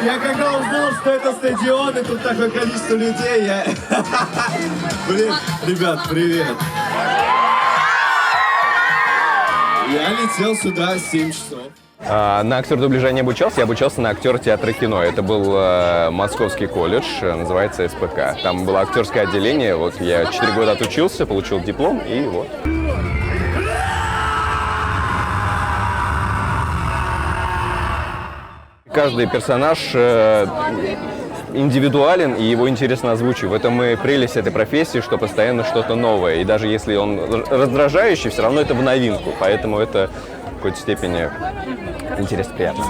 Я когда узнал, что это стадион, и тут такое количество людей, я... Блин, ребят, привет. Я летел сюда 7 часов. На актер дубляжа не обучался, я обучался на актер театра и кино. Это был Московский колледж, называется СПК. Там было актерское отделение, вот я 4 года отучился, получил диплом и вот. Каждый персонаж индивидуален, и его интересно озвучивать. В этом и прелесть этой профессии, что постоянно что-то новое. И даже если он раздражающий, все равно это в новинку. Поэтому это в какой-то степени интересно, приятно.